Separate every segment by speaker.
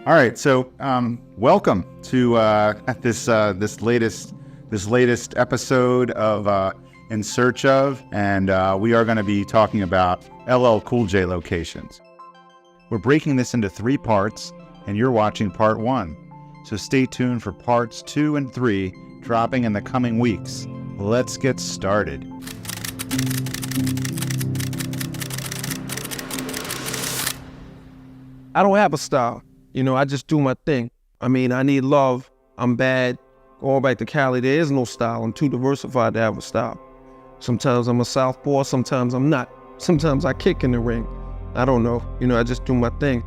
Speaker 1: All right, so welcome to this latest episode of In Search of, and we are going to be talking about LL Cool J locations. We're breaking this into 3 parts, and you're watching part 1. So stay tuned for parts 2 and 3 dropping in the coming weeks. Let's get started.
Speaker 2: I don't have a style. I just do my thing. I need love. I'm bad. Going back to Cali, there is no style. I'm too diversified to have a style. Sometimes I'm a southpaw, sometimes I'm not. Sometimes I kick in the ring. I don't know. I just do my thing.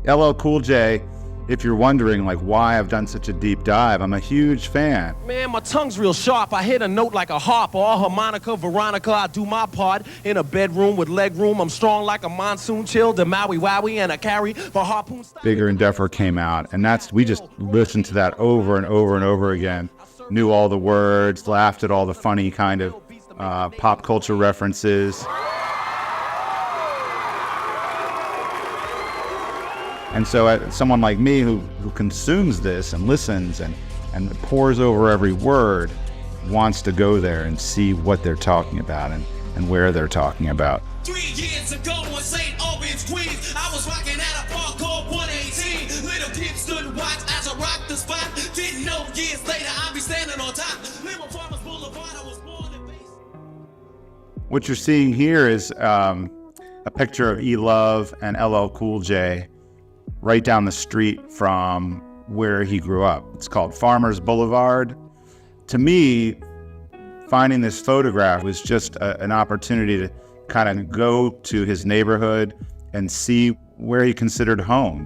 Speaker 1: LL Cool J, if you're wondering why I've done such a deep dive, I'm a huge fan.
Speaker 3: Man, my tongue's real sharp. I hit a note like a harp or a harmonica, Veronica. I do my part in a bedroom with leg room. I'm strong like a monsoon chill, the Maui Wowie, and I carry the harpoon.
Speaker 1: Bigger and Deffer came out, and we just listened to that over and over and over again. Knew all the words, laughed at all the funny kind of pop culture references. And so someone like me who consumes this and listens and pores over every word wants to go there and see what they're talking about and where they're talking about.
Speaker 4: 3 years ago in St. Albans, Queens, I was rocking at a park called 118. Little kids stood and watched as I rocked the spot. Didn't know years later I'd be standing on top. Live on Farmers Boulevard, I was born and raised.
Speaker 1: What you're seeing here is a picture of E-Love and LL Cool J right down the street from where he grew up. It's called Farmers Boulevard. To me, finding this photograph was just an opportunity to kind of go to his neighborhood and see where he considered home.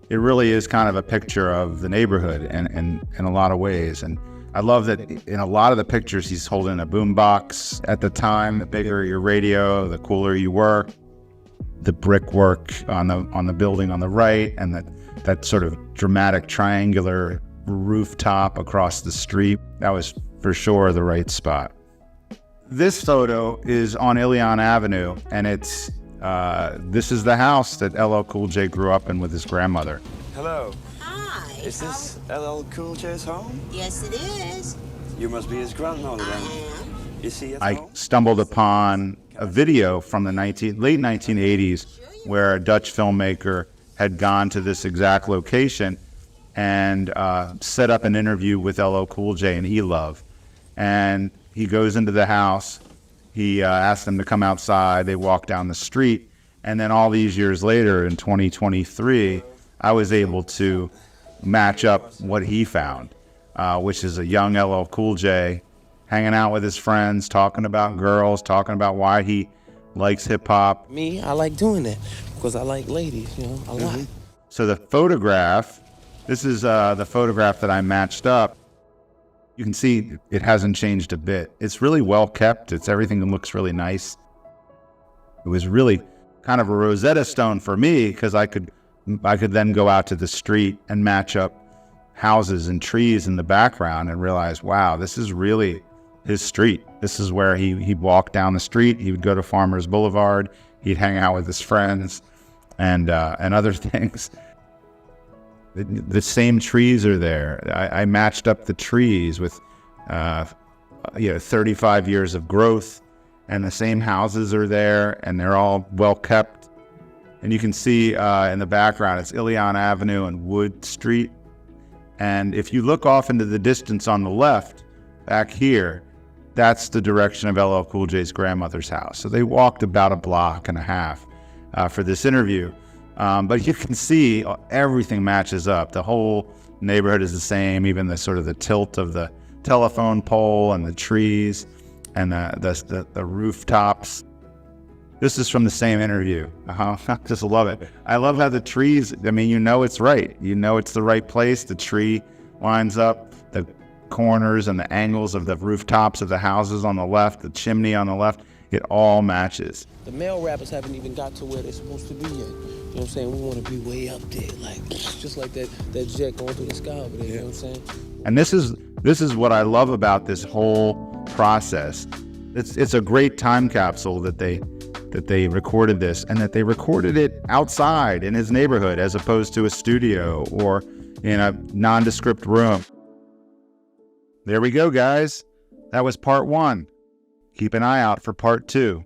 Speaker 1: It really is kind of a picture of the neighborhood in a lot of ways. And I love that in a lot of the pictures, he's holding a boombox. At the time, the bigger your radio, the cooler you were. The brickwork on the building on the right, and that sort of dramatic triangular rooftop across the street. That was for sure the right spot. This photo is on Ilion Avenue, and it's this is the house that LL Cool J grew up in with his grandmother.
Speaker 5: Hello.
Speaker 6: Hi.
Speaker 5: Is this LL Cool J's home?
Speaker 6: Yes, it is.
Speaker 5: You must be his grandmother then.
Speaker 6: I am.
Speaker 5: Is he at
Speaker 1: I
Speaker 5: home?
Speaker 1: stumbled upon a video from the late 1980s where a Dutch filmmaker had gone to this exact location and set up an interview with LL Cool J and E-Love. And he goes into the house, he asked them to come outside, they walk down the street, and then all these years later in 2023, I was able to match up what he found, which is a young LL Cool J hanging out with his friends, talking about girls, talking about why he likes hip-hop.
Speaker 3: Me, I like doing that because I like ladies, a lot.
Speaker 1: So the photograph, this is the photograph that I matched up. You can see it hasn't changed a bit. It's really well kept. Everything looks really nice. It was really kind of a Rosetta Stone for me because I could then go out to the street and match up houses and trees in the background and realize, wow, this is really his street. This is where he walked down the street. He would go to Farmers Boulevard. He'd hang out with his friends and other things. The same trees are there. I matched up the trees with 35 years of growth, and the same houses are there, and they're all well kept. And you can see in the background, it's Ilion Avenue and Wood Street. And if you look off into the distance on the left, back here, that's the direction of LL Cool J's grandmother's house. So they walked about a block and a half for this interview. But you can see everything matches up. The whole neighborhood is the same, even the sort of the tilt of the telephone pole and the trees and the rooftops. This is from the same interview. I just love it. I love how the trees, it's right. It's the right place. The tree lines up, the corners and the angles of the rooftops of the houses on the left, the chimney on the left, it all matches.
Speaker 3: The male rappers haven't even got to where they're supposed to be yet. You know what I'm saying? We want to be way up there, just like that jet going through the sky over there, you know what I'm saying?
Speaker 1: And this is what I love about this whole process. It's a great time capsule that they that they recorded this, and that they recorded it outside in his neighborhood as opposed to a studio or in a nondescript room. There we go, guys. That was part 1. Keep an eye out for part 2.